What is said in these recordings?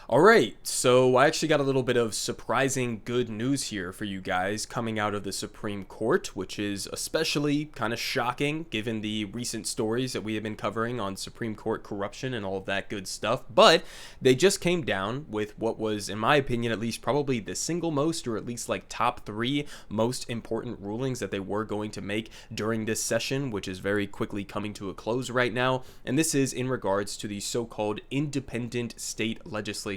All right, so I actually got a little bit of surprising good news here for you guys coming out of the Supreme Court, which is especially kind of shocking given the recent stories that we have been covering on Supreme Court corruption and all of that good stuff. But they just came down with what was, in my opinion, at least probably the single most, or at least like top three most important rulings that they were going to make during this session, which is very quickly coming to a close right now. And this is in regards to the so-called independent state legislature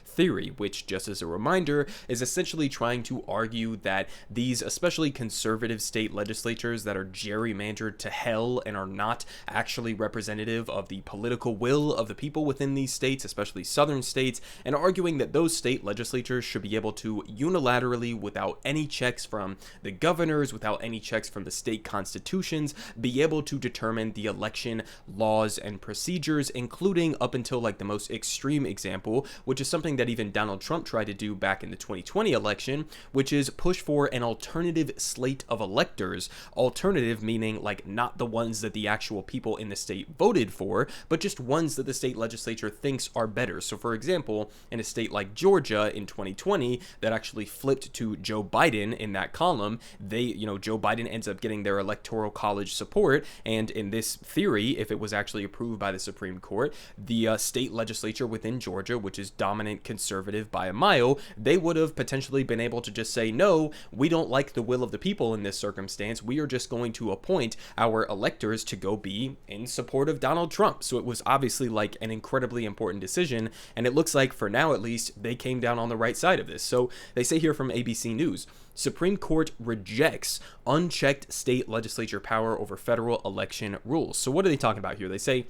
theory, which, just as a reminder, is essentially trying to argue that these especially conservative state legislatures that are gerrymandered to hell and are not actually representative of the political will of the people within these states, especially southern states, and arguing that those state legislatures should be able to unilaterally, without any checks from the governors, without any checks from the state constitutions, be able to determine the election laws and procedures, including up until like the most extreme example, which is something that even Donald Trump tried to do back in the 2020 election, which is push for an alternative slate of electors. Alternative meaning like not the ones that the actual people in the state voted for, but just ones that the state legislature thinks are better. So for example, in a state like Georgia in 2020 that actually flipped to Joe Biden in that column, Joe Biden ends up getting their electoral college support, and in this theory, if it was actually approved by the Supreme Court, the state legislature within Georgia, which is dominant conservative by a mile, they would have potentially been able to just say, no, we don't like the will of the people in this circumstance. We are just going to appoint our electors to go be in support of Donald Trump. So it was obviously like an incredibly important decision. And it looks like for now, at least, they came down on the right side of this. So they say here from ABC News, Supreme Court rejects unchecked state legislature power over federal election rules. So what are they talking about here? They say,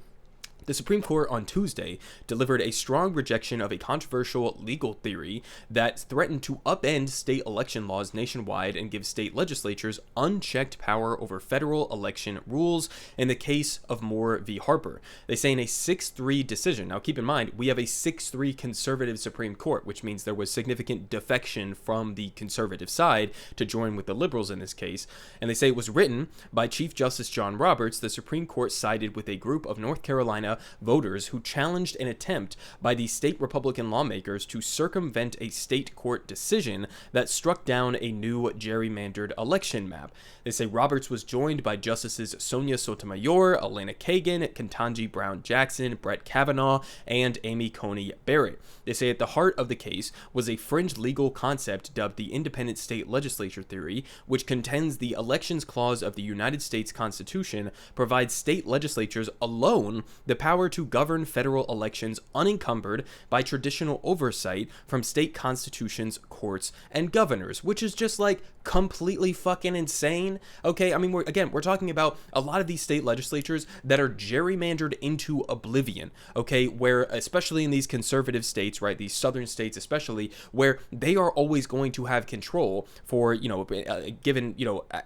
the Supreme Court on Tuesday delivered a strong rejection of a controversial legal theory that threatened to upend state election laws nationwide and give state legislatures unchecked power over federal election rules in the case of Moore v. Harper. They say in a 6-3 decision. Now keep in mind, we have a 6-3 conservative Supreme Court, which means there was significant defection from the conservative side to join with the liberals in this case. And they say it was written by Chief Justice John Roberts. The Supreme Court sided with a group of North Carolina voters who challenged an attempt by the state Republican lawmakers to circumvent a state court decision that struck down a new gerrymandered election map. They say Roberts was joined by Justices Sonia Sotomayor, Elena Kagan, Ketanji Brown Jackson, Brett Kavanaugh, and Amy Coney Barrett. They say at the heart of the case was a fringe legal concept dubbed the independent state legislature theory, which contends the Elections Clause of the United States Constitution provides state legislatures alone the power to govern federal elections unencumbered by traditional oversight from state constitutions, courts, and governors, which is just like completely fucking insane. Okay, I mean, we're talking about a lot of these state legislatures that are gerrymandered into oblivion, okay, where especially in these conservative states, right, these southern states especially, where they are always going to have control for, given,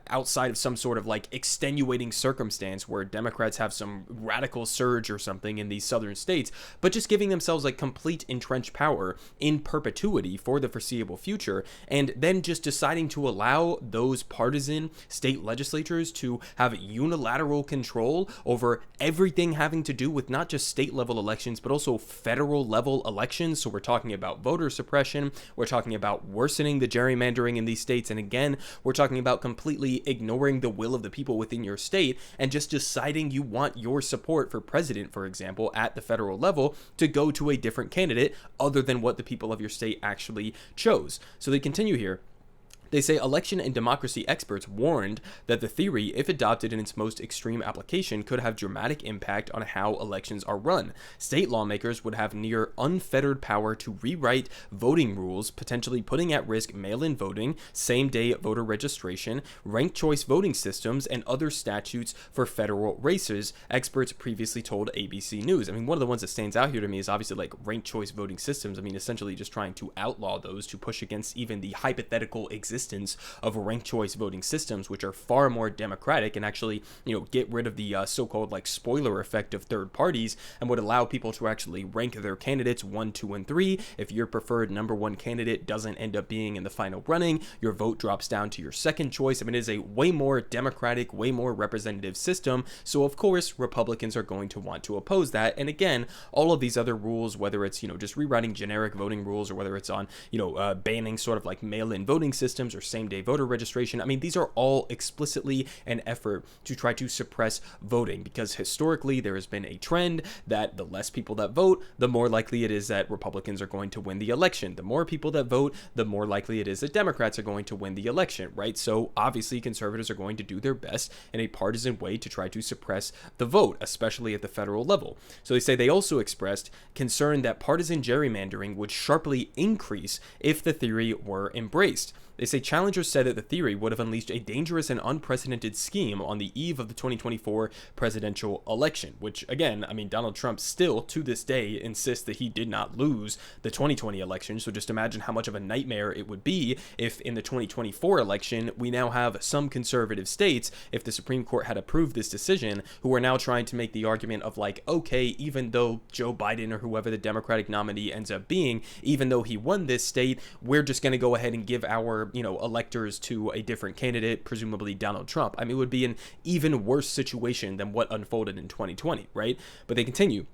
outside of some sort of like extenuating circumstance where Democrats have some radical surge or something in these southern states, but just giving themselves like complete entrenched power in perpetuity for the foreseeable future, and then just deciding to allow those partisan state legislatures to have unilateral control over everything having to do with not just state level elections, but also federal level elections. So we're talking about voter suppression, we're talking about worsening the gerrymandering in these states, and again, we're talking about completely ignoring the will of the people within your state and just deciding you want your support for president, for example, at the federal level to go to a different candidate other than what the people of your state actually chose. So they continue here. They say election and democracy experts warned that the theory, if adopted in its most extreme application, could have dramatic impact on how elections are run. State lawmakers would have near unfettered power to rewrite voting rules, potentially putting at risk mail-in voting, same-day voter registration, ranked choice voting systems, and other statutes for federal races, experts previously told ABC News. I mean, one of the ones that stands out here to me is obviously like ranked choice voting systems. I mean, essentially just trying to outlaw those to push against even the hypothetical existence existence of ranked choice voting systems, which are far more democratic and actually, get rid of the so-called like spoiler effect of third parties and would allow people to actually rank their candidates 1, 2, and 3. If your preferred number one candidate doesn't end up being in the final running, your vote drops down to your second choice. I mean, it is a way more democratic, way more representative system. So of course, Republicans are going to want to oppose that. And again, all of these other rules, whether it's, just rewriting generic voting rules or whether it's on, banning sort of like mail-in voting systems or same-day voter registration. I mean, these are all explicitly an effort to try to suppress voting, because historically there has been a trend that the less people that vote, the more likely it is that Republicans are going to win the election. The more people that vote, the more likely it is that Democrats are going to win the election, right? So obviously conservatives are going to do their best in a partisan way to try to suppress the vote, especially at the federal level. So they say they also expressed concern that partisan gerrymandering would sharply increase if the theory were embraced. They say challengers said that the theory would have unleashed a dangerous and unprecedented scheme on the eve of the 2024 presidential election, which, again, I mean, Donald Trump still, to this day, insists that he did not lose the 2020 election. So just imagine how much of a nightmare it would be if in the 2024 election, we now have some conservative states, if the Supreme Court had approved this decision, who are now trying to make the argument of like, okay, even though Joe Biden or whoever the Democratic nominee ends up being, even though he won this state, we're just going to go ahead and give our electors to a different candidate, presumably Donald Trump. I mean, it would be an even worse situation than what unfolded in 2020, right? But they continue.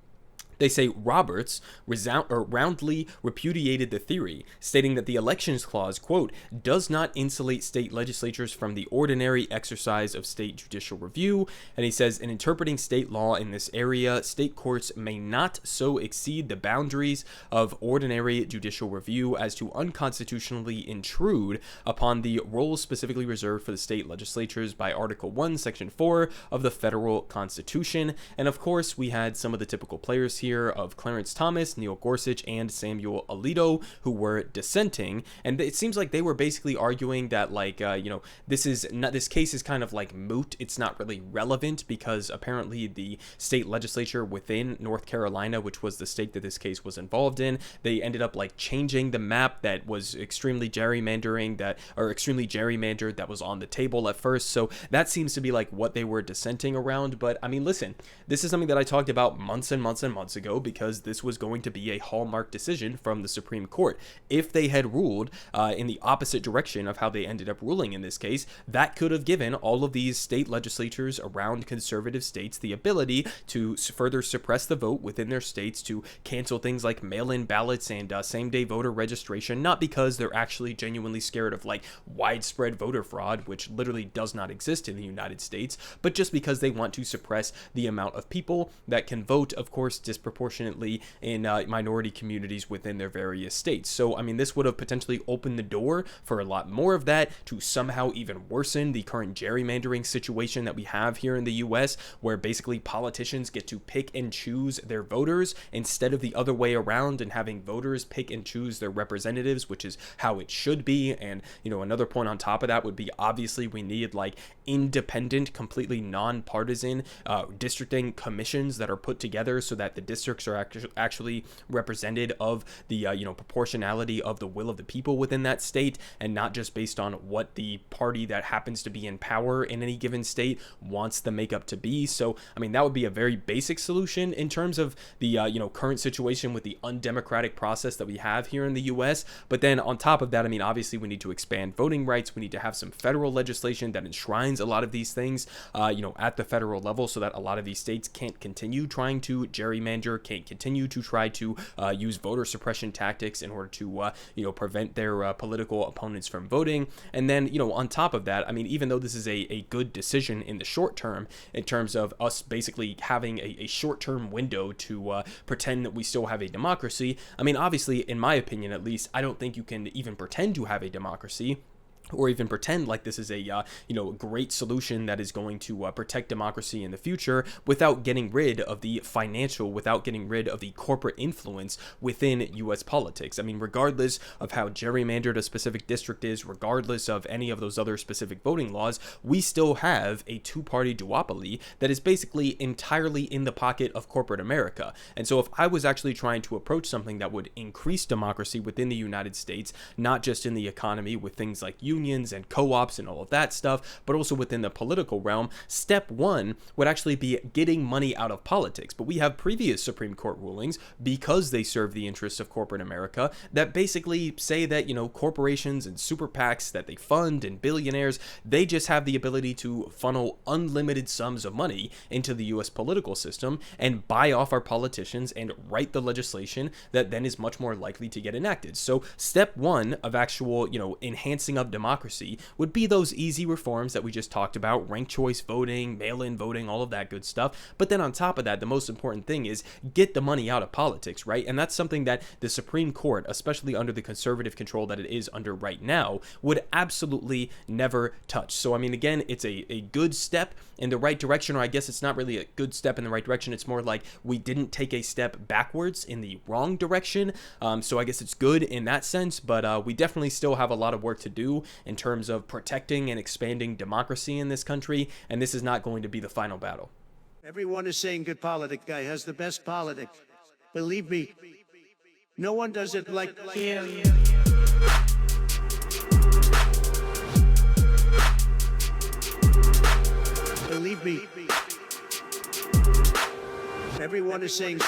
They say Roberts roundly repudiated the theory, stating that the Elections Clause, quote, does not insulate state legislatures from the ordinary exercise of state judicial review. And he says, in interpreting state law in this area, state courts may not so exceed the boundaries of ordinary judicial review as to unconstitutionally intrude upon the roles specifically reserved for the state legislatures by Article 1, Section 4 of the federal Constitution. And of course, we had some of the typical players here of Clarence Thomas, Neil Gorsuch, and Samuel Alito, who were dissenting, and it seems like they were basically arguing that this case is kind of like moot. It's not really relevant because apparently the state legislature within North Carolina, which was the state that this case was involved in, they ended up like changing the map that was extremely gerrymandered that was on the table at first. So that seems to be like what they were dissenting around. But I mean, listen, this is something that I talked about months and months and months ago, because this was going to be a hallmark decision from the Supreme Court. If they had ruled in the opposite direction of how they ended up ruling in this case, that could have given all of these state legislatures around conservative states the ability to further suppress the vote within their states, to cancel things like mail-in ballots and same-day voter registration, not because they're actually genuinely scared of like widespread voter fraud, which literally does not exist in the United States, but just because they want to suppress the amount of people that can vote, of course, disproportionately in minority communities within their various states. So, I mean, this would have potentially opened the door for a lot more of that, to somehow even worsen the current gerrymandering situation that we have here in the US, where basically politicians get to pick and choose their voters instead of the other way around and having voters pick and choose their representatives, which is how it should be. And, another point on top of that would be, obviously we need like independent, completely non-partisan districting commissions that are put together so that the districts are actually represented of the proportionality of the will of the people within that state, and not just based on what the party that happens to be in power in any given state wants the makeup to be. So I mean, that would be a very basic solution in terms of the current situation with the undemocratic process that we have here in the US. But then on top of that, I mean, obviously we need to expand voting rights. We need to have some federal legislation that enshrines a lot of these things at the federal level, so that a lot of these states can't continue trying to gerrymander, can't continue to try to use voter suppression tactics in order to prevent their political opponents from voting. And then on top of that, I mean, even though this is a good decision in the short term, in terms of us basically having a short-term window to pretend that we still have a democracy, I mean, obviously, in my opinion at least, I don't think you can even pretend to have a democracy, or even pretend like this is a great solution that is going to protect democracy in the future, without getting rid of the without getting rid of the corporate influence within U.S. politics. I mean, regardless of how gerrymandered a specific district is, regardless of any of those other specific voting laws, we still have a two-party duopoly that is basically entirely in the pocket of corporate America. And so if I was actually trying to approach something that would increase democracy within the United States, not just in the economy with things like unions, unions and co-ops and all of that stuff, but also within the political realm, step one would actually be getting money out of politics. But we have previous Supreme Court rulings, because they serve the interests of corporate America, that basically say that, corporations and super PACs that they fund and billionaires, they just have the ability to funnel unlimited sums of money into the US political system and buy off our politicians and write the legislation that then is much more likely to get enacted. So step one of actual, enhancing of democracy would be those easy reforms that we just talked about: ranked choice voting, mail-in voting, all of that good stuff. But then on top of that, the most important thing is get the money out of politics, right? And that's something that the Supreme Court, especially under the conservative control that it is under right now, would absolutely never touch. So, again, it's a good step in the right direction, or I guess it's not really a good step in the right direction. It's more like we didn't take a step backwards in the wrong direction. So I guess it's good in that sense, but we definitely still have a lot of work to do in terms of protecting and expanding democracy in this country, and this is not going to be the final battle. Everyone is saying GoodPoliticGuy has the best politics. Believe me, no one does it like him. Believe me, everyone is saying